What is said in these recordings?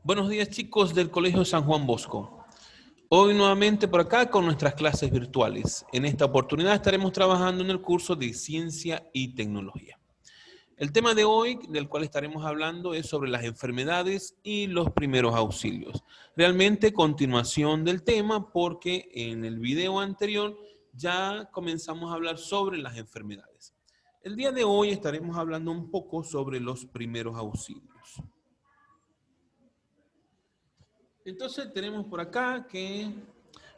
Buenos días, chicos del Colegio San Juan Bosco. Hoy nuevamente por acá con nuestras clases virtuales. En esta oportunidad estaremos trabajando en el curso de Ciencia y Tecnología. El tema de hoy, del cual estaremos hablando, es sobre las enfermedades y los primeros auxilios. Realmente continuación del tema, porque en el video anterior ya comenzamos a hablar sobre las enfermedades. El día de hoy estaremos hablando un poco sobre los primeros auxilios. Entonces tenemos por acá que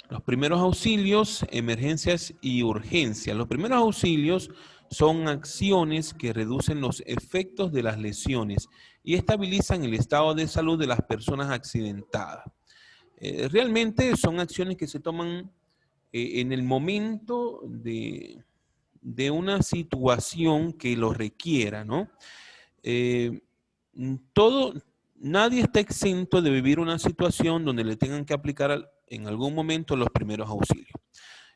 los primeros auxilios, emergencias y urgencias. Los primeros auxilios son acciones que reducen los efectos de las lesiones y estabilizan el estado de salud de las personas accidentadas. Realmente son acciones que se toman en el momento de una situación que lo requiera, ¿no? Eh, todo, Nadie está exento de vivir una situación donde le tengan que aplicar en algún momento los primeros auxilios.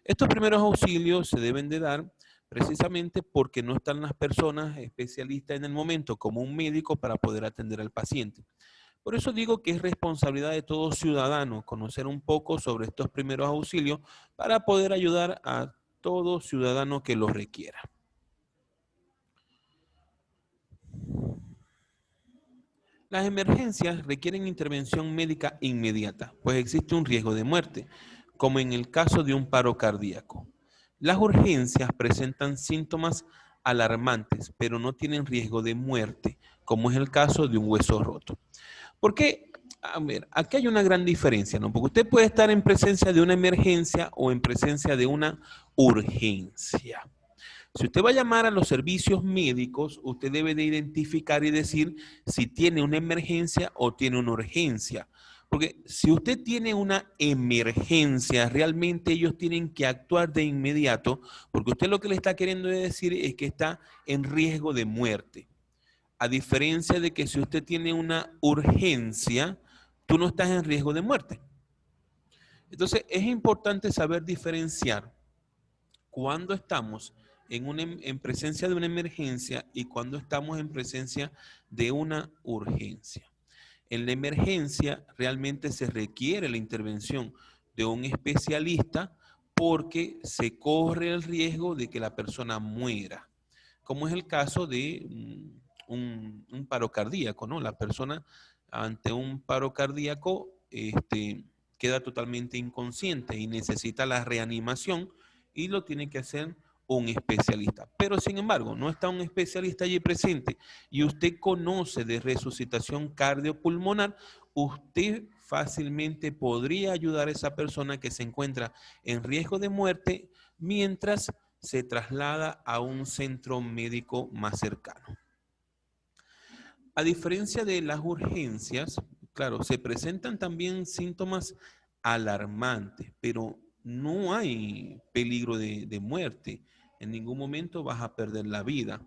Estos primeros auxilios se deben de dar precisamente porque no están las personas especialistas en el momento como un médico para poder atender al paciente. Por eso digo que es responsabilidad de todo ciudadano conocer un poco sobre estos primeros auxilios para poder ayudar a todo ciudadano que los requiera. Las emergencias requieren intervención médica inmediata, pues existe un riesgo de muerte, como en el caso de un paro cardíaco. Las urgencias presentan síntomas alarmantes, pero no tienen riesgo de muerte, como es el caso de un hueso roto. Porque, a ver, aquí hay una gran diferencia, ¿no? Porque usted puede estar en presencia de una emergencia o en presencia de una urgencia. Si usted va a llamar a los servicios médicos, usted debe de identificar y decir si tiene una emergencia o tiene una urgencia. Porque si usted tiene una emergencia, realmente ellos tienen que actuar de inmediato, porque usted lo que le está queriendo decir es que está en riesgo de muerte. A diferencia de que si usted tiene una urgencia, tú no estás en riesgo de muerte. Entonces es importante saber diferenciar cuando estamos en presencia de una emergencia y cuando estamos en presencia de una urgencia. En la emergencia realmente se requiere la intervención de un especialista porque se corre el riesgo de que la persona muera, como es el caso de un paro cardíaco, ¿no? La persona ante un paro cardíaco queda totalmente inconsciente y necesita la reanimación y lo tiene que hacer un especialista. Pero sin embargo, no está un especialista allí presente y usted conoce de resucitación cardiopulmonar, usted fácilmente podría ayudar a esa persona que se encuentra en riesgo de muerte mientras se traslada a un centro médico más cercano. A diferencia de las urgencias, claro, se presentan también síntomas alarmantes, pero no hay peligro de muerte. En ningún momento vas a perder la vida.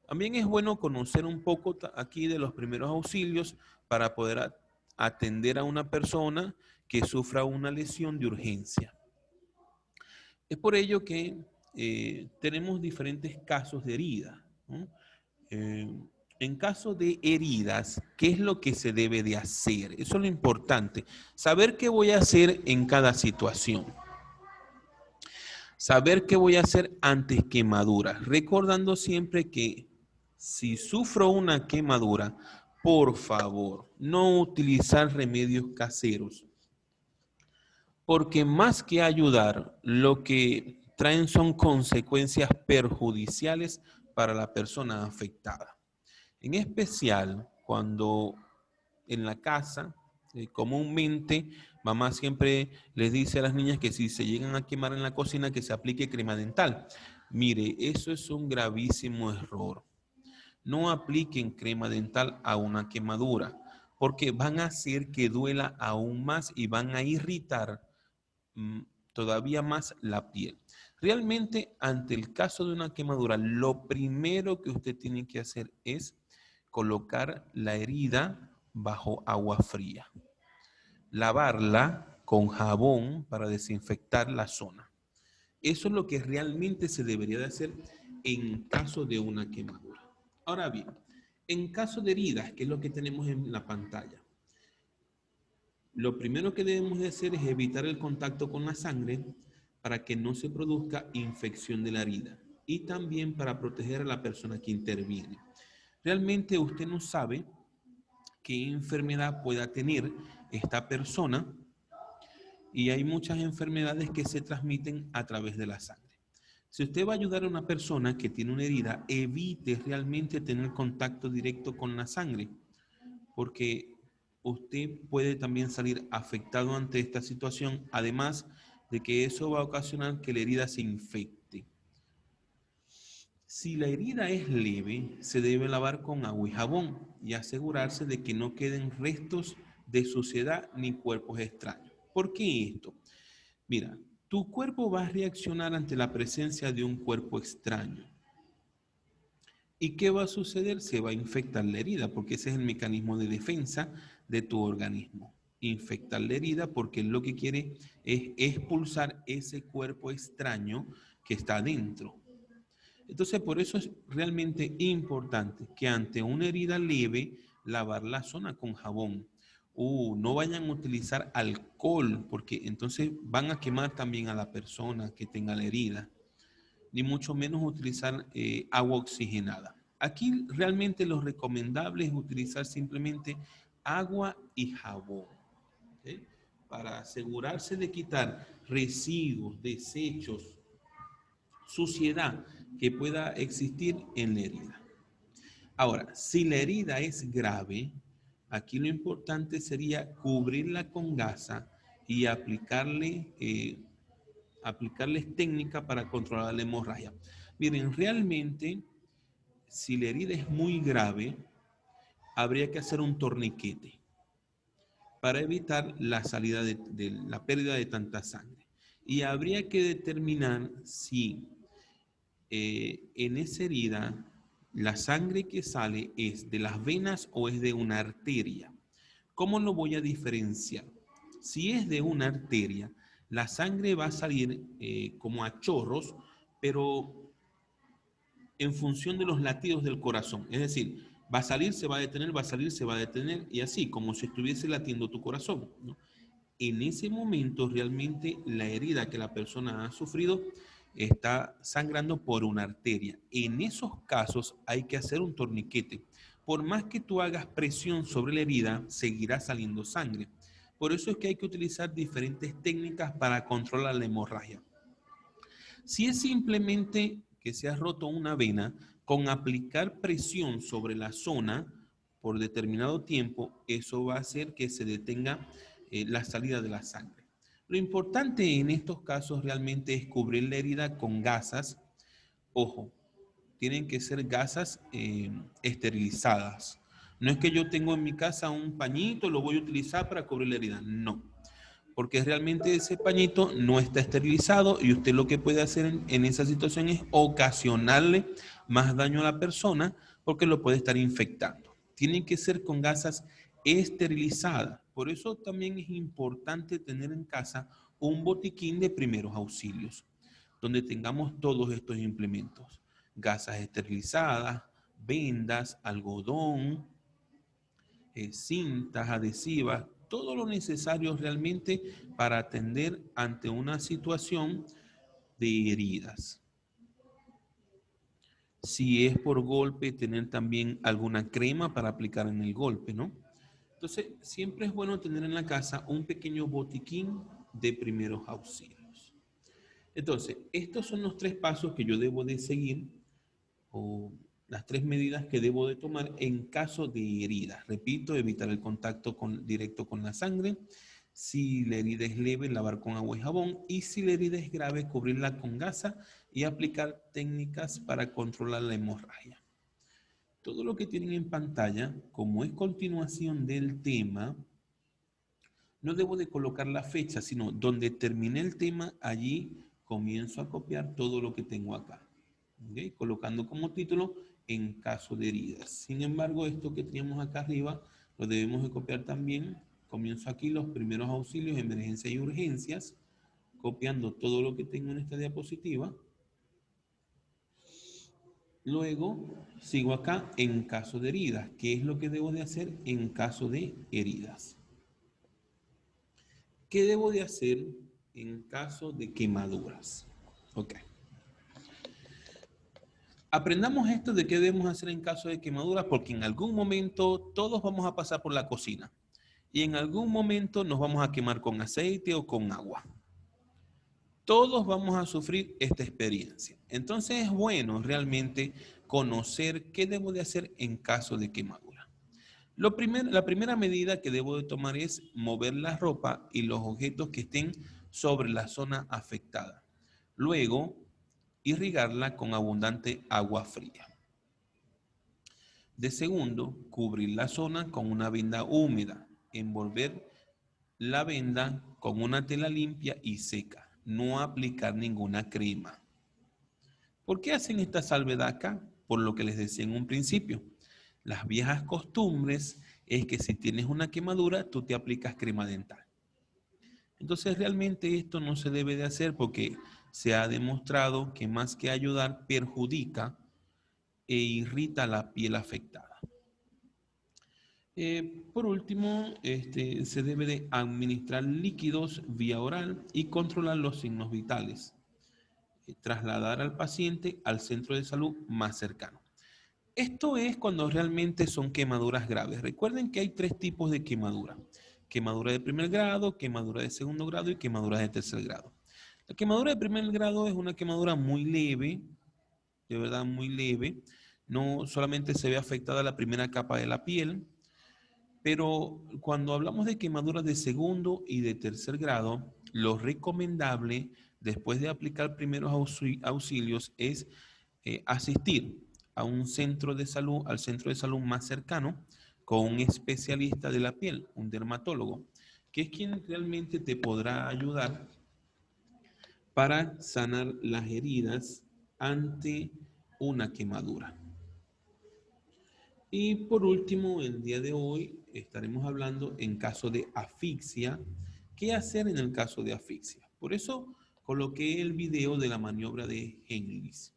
También es bueno conocer un poco aquí de los primeros auxilios para poder atender a una persona que sufra una lesión de urgencia. Es por ello que tenemos diferentes casos de heridas, ¿no? Eh, en caso de heridas, ¿qué es lo que se debe de hacer? Eso es lo importante. Saber qué voy a hacer en cada situación. Saber qué voy a hacer ante quemaduras. Recordando siempre que si sufro una quemadura, por favor, no utilizar remedios caseros. Porque más que ayudar, lo que traen son consecuencias perjudiciales para la persona afectada. En especial cuando en la casa, comúnmente, mamá siempre les dice a las niñas que si se llegan a quemar en la cocina, que se aplique crema dental. Mire, eso es un gravísimo error. No apliquen crema dental a una quemadura, porque van a hacer que duela aún más y van a irritar todavía más la piel. Realmente, ante el caso de una quemadura, lo primero que usted tiene que hacer es colocar la herida bajo agua fría, lavarla con jabón para desinfectar la zona. Eso es lo que realmente se debería de hacer en caso de una quemadura. Ahora bien, en caso de heridas, que es lo que tenemos en la pantalla, Lo primero que debemos de hacer es evitar el contacto con la sangre para que no se produzca infección de la herida y también para proteger a la persona que interviene. Realmente usted no sabe qué enfermedad pueda tener esta persona y hay muchas enfermedades que se transmiten a través de la sangre. Si usted va a ayudar a una persona que tiene una herida, evite realmente tener contacto directo con la sangre, porque usted puede también salir afectado ante esta situación, además de que eso va a ocasionar que la herida se infecte. Si la herida es leve, se debe lavar con agua y jabón y asegurarse de que no queden restos de suciedad ni cuerpos extraños. ¿Por qué esto? Mira, tu cuerpo va a reaccionar ante la presencia de un cuerpo extraño. ¿Y qué va a suceder? Se va a infectar la herida, porque ese es el mecanismo de defensa de tu organismo. Infectar la herida porque lo que quiere es expulsar ese cuerpo extraño que está adentro. Entonces, por eso es realmente importante que ante una herida leve, lavar la zona con jabón. No vayan a utilizar alcohol, porque entonces van a quemar también a la persona que tenga la herida, ni mucho menos utilizar agua oxigenada. Aquí realmente lo recomendable es utilizar simplemente agua y jabón, ¿sí? Para asegurarse de quitar residuos, desechos, suciedad que pueda existir en la herida. Ahora, si la herida es grave, aquí lo importante sería cubrirla con gasa y aplicarles técnicas para controlar la hemorragia. Miren, realmente, si la herida es muy grave, habría que hacer un torniquete para evitar la salida de la pérdida de tanta sangre. Y habría que determinar si en esa herida la sangre que sale es de las venas o es de una arteria. ¿Cómo lo voy a diferenciar? Si es de una arteria, la sangre va a salir como a chorros, pero en función de los latidos del corazón. Es decir, va a salir, se va a detener, va a salir, se va a detener, y así, como si estuviese latiendo tu corazón, ¿no? En ese momento realmente la herida que la persona ha sufrido está sangrando por una arteria. En esos casos hay que hacer un torniquete. Por más que tú hagas presión sobre la herida, seguirá saliendo sangre. Por eso es que hay que utilizar diferentes técnicas para controlar la hemorragia. Si es simplemente que se ha roto una vena, con aplicar presión sobre la zona por determinado tiempo, eso va a hacer que se detenga la salida de la sangre. Lo importante en estos casos realmente es cubrir la herida con gasas. Ojo, tienen que ser gasas esterilizadas. No es que yo tengo en mi casa un pañito, lo voy a utilizar para cubrir la herida. No, porque realmente ese pañito no está esterilizado y usted lo que puede hacer en esa situación es ocasionarle más daño a la persona porque lo puede estar infectando. Tienen que ser con gasas esterilizadas. Por eso también es importante tener en casa un botiquín de primeros auxilios, donde tengamos todos estos implementos. Gasas esterilizadas, vendas, algodón, cintas adhesivas, todo lo necesario realmente para atender ante una situación de heridas. Si es por golpe, tener también alguna crema para aplicar en el golpe, ¿no? Entonces, siempre es bueno tener en la casa un pequeño botiquín de primeros auxilios. Entonces, estos son los 3 pasos que yo debo de seguir o las 3 medidas que debo de tomar en caso de heridas. Repito, evitar el contacto directo con la sangre. Si la herida es leve, lavar con agua y jabón. Y si la herida es grave, cubrirla con gasa y aplicar técnicas para controlar la hemorragia. Todo lo que tienen en pantalla, como es continuación del tema, no debo de colocar la fecha, sino donde terminé el tema, allí comienzo a copiar todo lo que tengo acá. ¿Okay? Colocando como título en caso de heridas. Sin embargo, esto que teníamos acá arriba lo debemos de copiar también. Comienzo aquí los primeros auxilios, emergencias y urgencias, copiando todo lo que tengo en esta diapositiva. Luego sigo acá en caso de heridas. ¿Qué es lo que debo de hacer en caso de heridas? ¿Qué debo de hacer en caso de quemaduras? Ok. Aprendamos esto de qué debemos hacer en caso de quemaduras, porque en algún momento todos vamos a pasar por la cocina y en algún momento nos vamos a quemar con aceite o con agua. Todos vamos a sufrir esta experiencia. Entonces es bueno realmente conocer qué debo de hacer en caso de quemadura. La primera medida que debo de tomar es mover la ropa y los objetos que estén sobre la zona afectada. Luego, irrigarla con abundante agua fría. De segundo, cubrir la zona con una venda húmeda. Envolver la venda con una tela limpia y seca. No aplicar ninguna crema. ¿Por qué hacen esta salvedad acá? Por lo que les decía en un principio. Las viejas costumbres es que si tienes una quemadura, tú te aplicas crema dental. Entonces realmente esto no se debe de hacer porque se ha demostrado que más que ayudar, perjudica e irrita la piel afectada. Por último, se debe de administrar líquidos vía oral y controlar los signos vitales. Trasladar al paciente al centro de salud más cercano. Esto es cuando realmente son quemaduras graves. Recuerden que hay tres tipos de quemadura. Quemadura de primer grado, quemadura de segundo grado y quemadura de tercer grado. La quemadura de primer grado es una quemadura muy leve, de verdad muy leve. No solamente se ve afectada la primera capa de la piel, pero cuando hablamos de quemaduras de segundo y de tercer grado, lo recomendable después de aplicar primeros auxilios es asistir a un centro de salud, al centro de salud más cercano, con un especialista de la piel, un dermatólogo, que es quien realmente te podrá ayudar para sanar las heridas ante una quemadura. Y por último, el día de hoy estaremos hablando en caso de asfixia. ¿Qué hacer en el caso de asfixia? Por eso coloqué el video de la maniobra de Heimlich,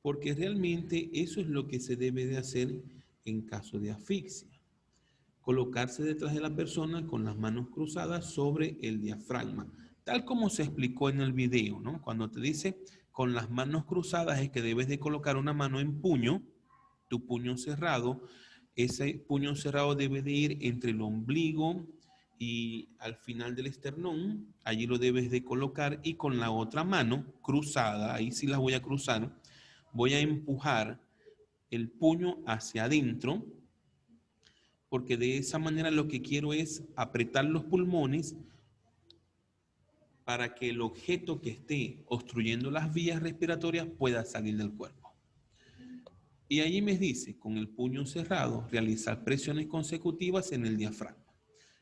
porque realmente eso es lo que se debe de hacer en caso de asfixia. Colocarse detrás de la persona con las manos cruzadas sobre el diafragma, tal como se explicó en el video, ¿no? Cuando te dice con las manos cruzadas es que debes de colocar una mano en puño, tu puño cerrado. Ese puño cerrado debe de ir entre el ombligo y al final del esternón, allí lo debes de colocar y con la otra mano cruzada, ahí sí la voy a cruzar, voy a empujar el puño hacia adentro, porque de esa manera lo que quiero es apretar los pulmones para que el objeto que esté obstruyendo las vías respiratorias pueda salir del cuerpo. Y allí me dice, con el puño cerrado, realizar presiones consecutivas en el diafragma.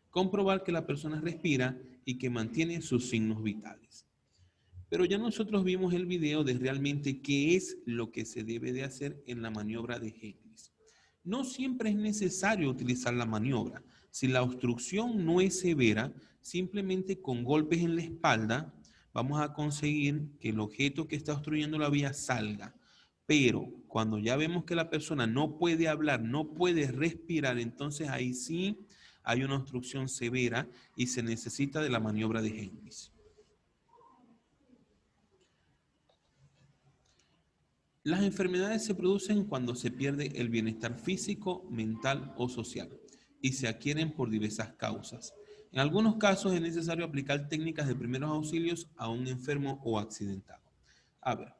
Comprobar que la persona respira y que mantiene sus signos vitales. Pero ya nosotros vimos el video de realmente qué es lo que se debe de hacer en la maniobra de Heimlich. No siempre es necesario utilizar la maniobra. Si la obstrucción no es severa, simplemente con golpes en la espalda vamos a conseguir que el objeto que está obstruyendo la vía salga. Pero cuando ya vemos que la persona no puede hablar, no puede respirar, entonces ahí sí hay una obstrucción severa y se necesita de la maniobra de Heimlich. Las enfermedades se producen cuando se pierde el bienestar físico, mental o social y se adquieren por diversas causas. En algunos casos es necesario aplicar técnicas de primeros auxilios a un enfermo o accidentado. A ver,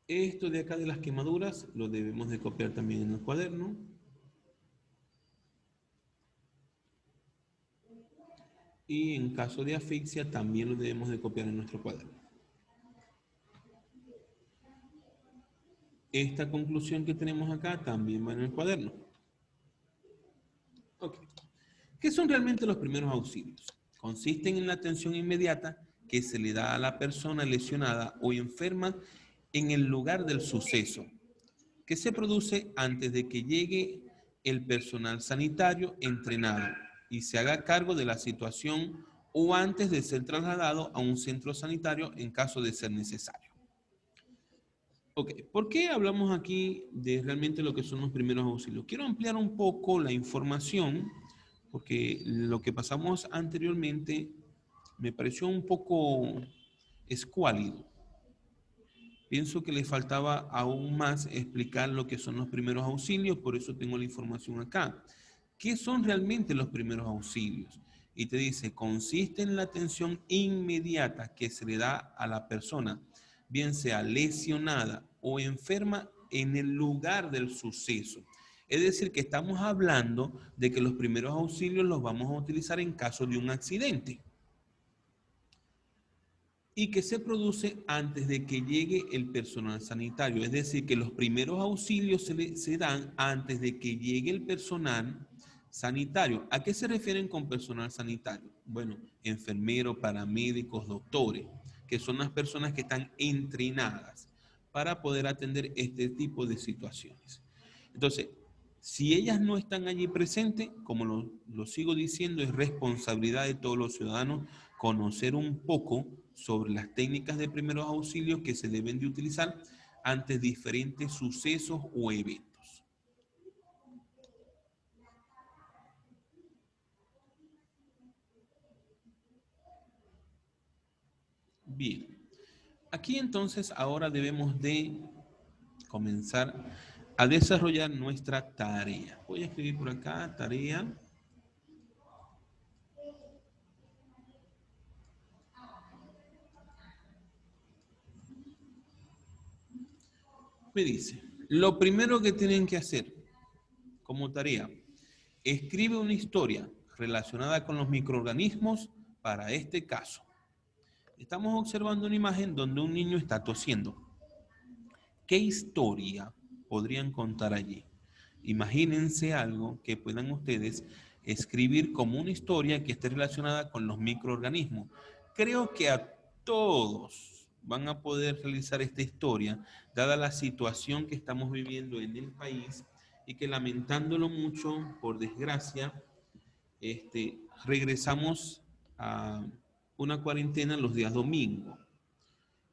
esto de acá de las quemaduras lo debemos de copiar también en el cuaderno. Y en caso de asfixia también lo debemos de copiar en nuestro cuaderno. Esta conclusión que tenemos acá también va en el cuaderno. Ok. ¿Qué son realmente los primeros auxilios? Consisten en la atención inmediata que se le da a la persona lesionada o enferma en el lugar del suceso, que se produce antes de que llegue el personal sanitario entrenado y se haga cargo de la situación o antes de ser trasladado a un centro sanitario en caso de ser necesario. Ok, ¿por qué hablamos aquí de realmente lo que son los primeros auxilios? Quiero ampliar un poco la información porque lo que pasamos anteriormente me pareció un poco escuálido. Pienso que le faltaba aún más explicar lo que son los primeros auxilios, por eso tengo la información acá. ¿Qué son realmente los primeros auxilios? Y te dice, consiste en la atención inmediata que se le da a la persona, bien sea lesionada o enferma en el lugar del suceso. Es decir, que estamos hablando de que los primeros auxilios los vamos a utilizar en caso de un accidente y que se produce antes de que llegue el personal sanitario. Es decir, que los primeros auxilios se dan antes de que llegue el personal sanitario. ¿A qué se refieren con personal sanitario? Bueno, enfermeros, paramédicos, doctores, que son las personas que están entrenadas para poder atender este tipo de situaciones. Entonces, si ellas no están allí presentes, como lo sigo diciendo, es responsabilidad de todos los ciudadanos conocer un poco sobre las técnicas de primeros auxilios que se deben de utilizar ante diferentes sucesos o eventos. Bien, aquí entonces ahora debemos de comenzar a desarrollar nuestra tarea. Voy a escribir por acá, tarea. Me dice, lo primero que tienen que hacer como tarea, escribe una historia relacionada con los microorganismos para este caso. Estamos observando una imagen donde un niño está tosiendo. ¿Qué historia podrían contar allí? Imagínense algo que puedan ustedes escribir como una historia que esté relacionada con los microorganismos. Creo que a todos van a poder realizar esta historia, dada la situación que estamos viviendo en el país y que lamentándolo mucho, por desgracia, regresamos a una cuarentena los días domingos.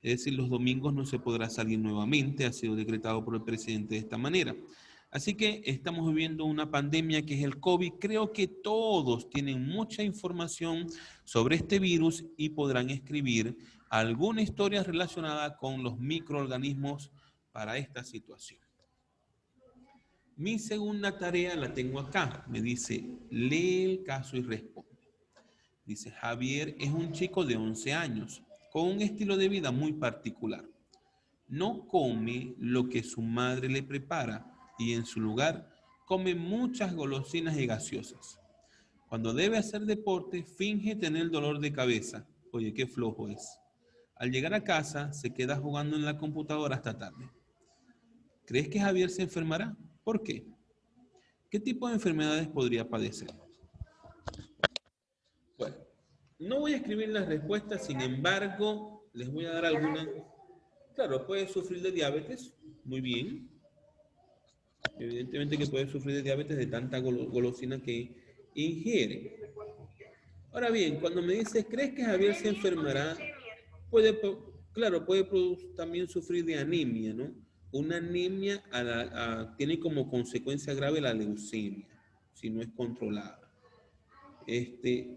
Es decir, los domingos no se podrá salir nuevamente, ha sido decretado por el presidente de esta manera. Así que estamos viviendo una pandemia que es el COVID. Creo que todos tienen mucha información sobre este virus y podrán escribir alguna historia relacionada con los microorganismos para esta situación. Mi segunda tarea la tengo acá. Me dice, lee el caso y responde. Dice, Javier es un chico de 11 años, con un estilo de vida muy particular. No come lo que su madre le prepara y en su lugar come muchas golosinas y gaseosas. Cuando debe hacer deporte, finge tener dolor de cabeza. Oye, qué flojo es. Al llegar a casa, se queda jugando en la computadora hasta tarde. ¿Crees que Javier se enfermará? ¿Por qué? ¿Qué tipo de enfermedades podría padecer? Bueno, no voy a escribir las respuestas, sin embargo, les voy a dar algunas. Claro, puede sufrir de diabetes, muy bien. Evidentemente que puede sufrir de diabetes de tanta golosina que ingiere. Ahora bien, cuando me dices, ¿crees que Javier se enfermará? Puede, claro, puede también sufrir de anemia, ¿no? Una anemia tiene como consecuencia grave la leucemia, si no es controlada.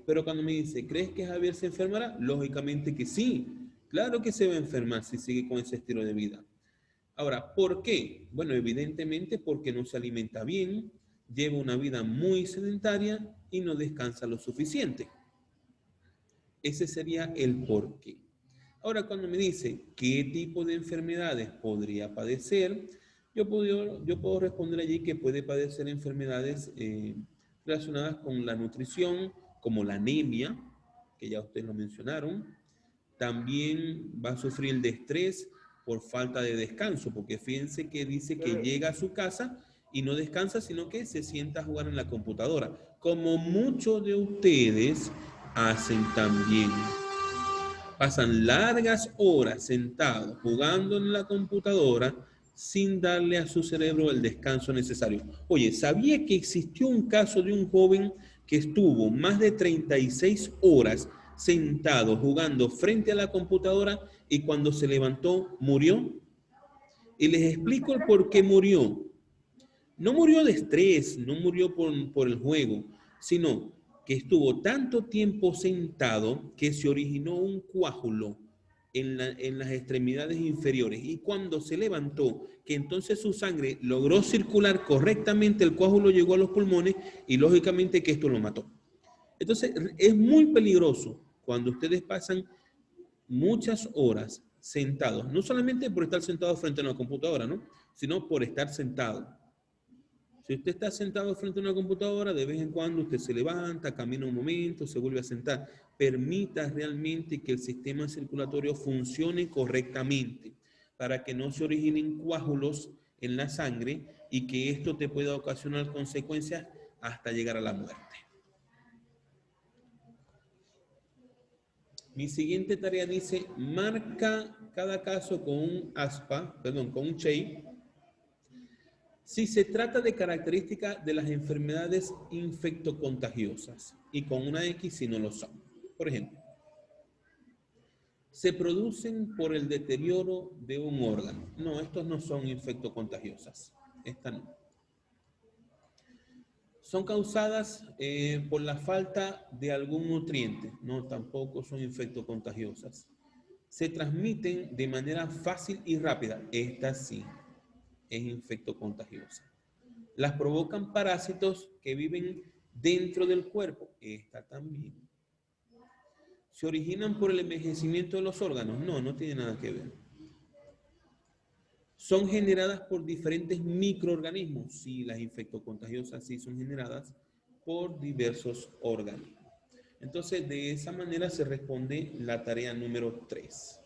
Pero cuando me dice, ¿crees que Javier se enfermará? Lógicamente que sí. Claro que se va a enfermar si sigue con ese estilo de vida. Ahora, ¿por qué? Bueno, evidentemente porque no se alimenta bien, lleva una vida muy sedentaria y no descansa lo suficiente. Ese sería el porqué. Ahora, cuando me dice qué tipo de enfermedades podría padecer, yo puedo responder allí que puede padecer enfermedades relacionadas con la nutrición, como la anemia, que ya ustedes lo mencionaron. También va a sufrir de estrés por falta de descanso, porque fíjense que dice que llega a su casa y no descansa, sino que se sienta a jugar en la computadora, como muchos de ustedes hacen también. Pasan largas horas sentados jugando en la computadora sin darle a su cerebro el descanso necesario. Oye, ¿sabía que existió un caso de un joven que estuvo más de 36 horas sentado jugando frente a la computadora y cuando se levantó murió? Y les explico el por qué murió. No murió de estrés, no murió por el juego, sino que estuvo tanto tiempo sentado que se originó un coágulo en las extremidades inferiores, y cuando se levantó, que entonces su sangre logró circular correctamente, el coágulo llegó a los pulmones y lógicamente que esto lo mató. Entonces es muy peligroso cuando ustedes pasan muchas horas sentados, no solamente por estar sentado frente a una computadora, ¿no? Sino por estar sentado. Si usted está sentado frente a una computadora, de vez en cuando usted se levanta, camina un momento, se vuelve a sentar. Permita realmente que el sistema circulatorio funcione correctamente para que no se originen coágulos en la sangre y que esto te pueda ocasionar consecuencias hasta llegar a la muerte. Mi siguiente tarea dice, marca cada caso con un aspa, perdón, con un chey, si se trata de características de las enfermedades infectocontagiosas y con una X si no lo son. Por ejemplo, se producen por el deterioro de un órgano. No, estos no son infectocontagiosas. Esta no. Son causadas por la falta de algún nutriente. No, tampoco son infectocontagiosas. Se transmiten de manera fácil y rápida. Esta sí es infectocontagiosa. Las provocan parásitos que viven dentro del cuerpo. Esta también. ¿Se originan por el envejecimiento de los órganos? No, no tiene nada que ver. ¿Son generadas por diferentes microorganismos? Sí, las infectocontagiosas sí son generadas por diversos organismos. Entonces, de esa manera se responde la tarea número 3.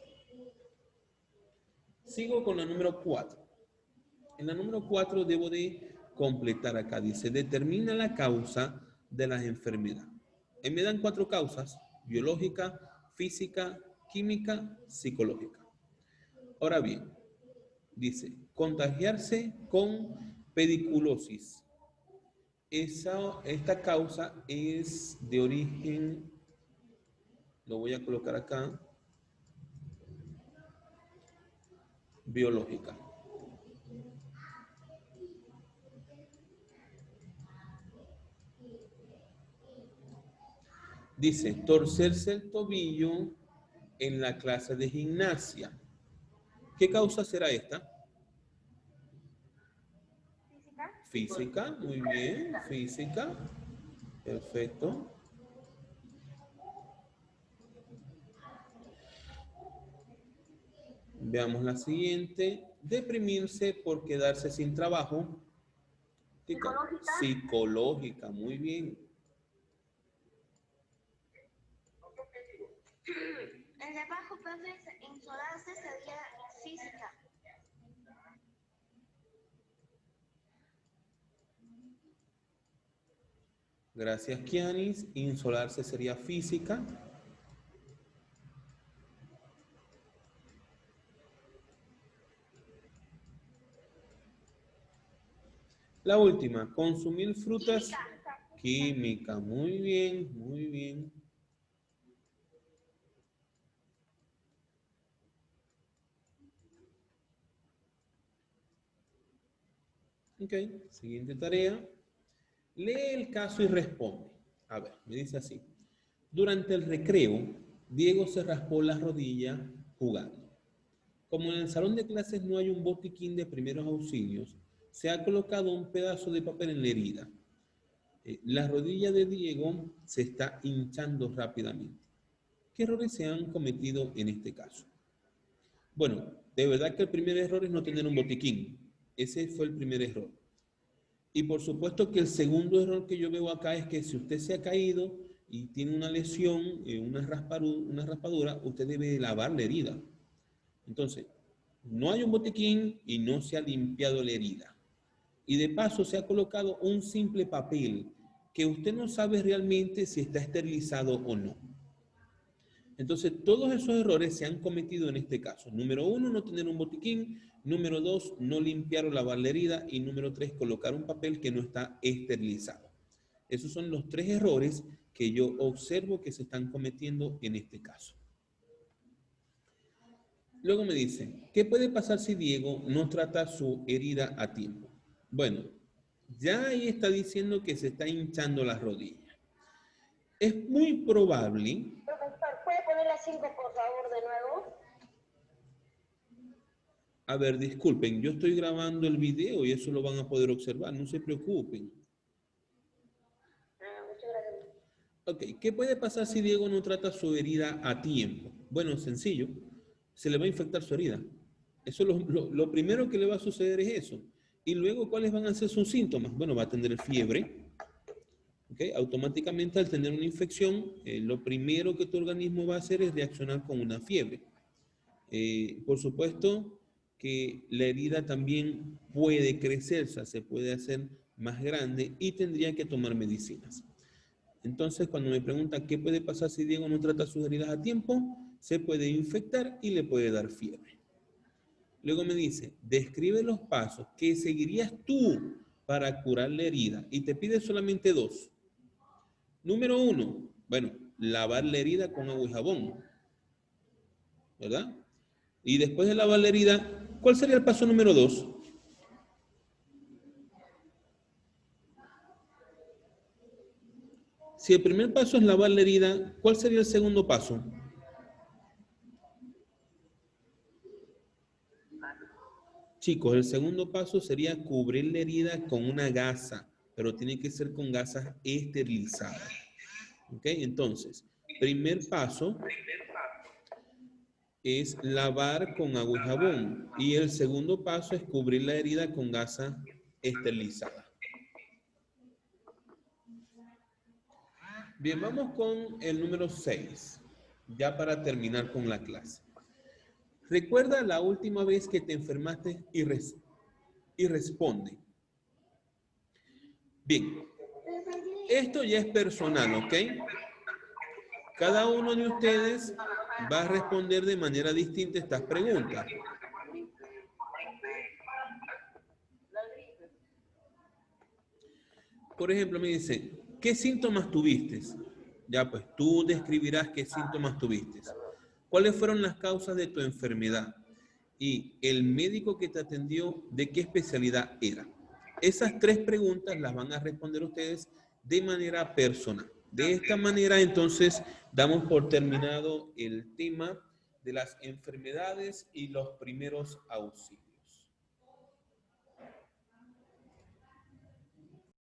Sigo con la número 4. En la número 4 debo de completar acá. Dice, determina la causa de las enfermedades. Me dan 4 causas: biológica, física, química, psicológica. Ahora bien, dice, contagiarse con pediculosis. Esta causa es de origen, lo voy a colocar acá, biológica. Dice, torcerse el tobillo en la clase de gimnasia. ¿Qué causa será esta? Física, muy bien, física. Perfecto. Veamos la siguiente. Deprimirse por quedarse sin trabajo. Psicológica. Psicológica, muy bien. El de abajo, profe, insolarse sería física. Gracias, Kianis. Insolarse sería física. La última, consumir frutas. Química, muy bien, muy bien. Ok, siguiente tarea. Lee el caso y responde. A ver, me dice así. Durante el recreo, Diego se raspó las rodillas jugando. Como en el salón de clases no hay un botiquín de primeros auxilios, se ha colocado un pedazo de papel en la herida. La rodilla de Diego se está hinchando rápidamente. ¿Qué errores se han cometido en este caso? Bueno, de verdad que el primer error es no tener un botiquín. Ese fue el primer error. Y por supuesto que el segundo error que yo veo acá es que si usted se ha caído y tiene una lesión, una raspadura, usted debe lavar la herida. Entonces, no hay un botiquín y no se ha limpiado la herida. Y de paso se ha colocado un simple papel que usted no sabe realmente si está esterilizado o no. Entonces, todos esos errores se han cometido en este caso. Número 1, no tener un botiquín. Número 2, no limpiar o lavar la herida. Y número 3, colocar un papel que no está esterilizado. Esos son los 3 errores que yo observo que se están cometiendo en este caso. Luego me dice, ¿qué puede pasar si Diego no trata su herida a tiempo? Bueno, ya ahí está diciendo que se está hinchando las rodillas. Es muy probable. Profesor, ¿puede poner las 5 por favor de nuevo? A ver, disculpen, yo estoy grabando el video y eso lo van a poder observar, no se preocupen. Muchas gracias. Ok, ¿qué puede pasar si Diego no trata su herida a tiempo? Bueno, sencillo, se le va a infectar su herida. Eso lo primero que le va a suceder es eso. Y luego, ¿cuáles van a ser sus síntomas? Bueno, va a tener fiebre. ¿Okay? Automáticamente al tener una infección, lo primero que tu organismo va a hacer es reaccionar con una fiebre. Por supuesto que la herida también puede crecer, o sea, se puede hacer más grande y tendría que tomar medicinas. Entonces, cuando me preguntan qué puede pasar si Diego no trata sus heridas a tiempo, se puede infectar y le puede dar fiebre. Luego me dice, describe los pasos que seguirías tú para curar la herida y te pide solamente 2. Número 1, bueno, lavar la herida con agua y jabón, ¿verdad? Y después de lavar la herida, ¿cuál sería el paso número 2? Si el primer paso es lavar la herida, ¿cuál sería el segundo paso? Chicos, el segundo paso sería cubrir la herida con una gasa, pero tiene que ser con gasas esterilizadas. ¿Ok? Entonces, primer paso es lavar con agua y jabón. Y el segundo paso es cubrir la herida con gasa esterilizada. Bien, vamos con el número 6, ya para terminar con la clase. Recuerda la última vez que te enfermaste y responde. Bien, esto ya es personal, ¿ok? Cada uno de ustedes va a responder de manera distinta estas preguntas. Por ejemplo, me dice, ¿qué síntomas tuviste? Ya, pues tú describirás qué síntomas tuviste. ¿Cuáles fueron las causas de tu enfermedad? Y el médico que te atendió, ¿de qué especialidad era? Esas 3 preguntas las van a responder ustedes de manera personal. De esta manera, entonces, damos por terminado el tema de las enfermedades y los primeros auxilios.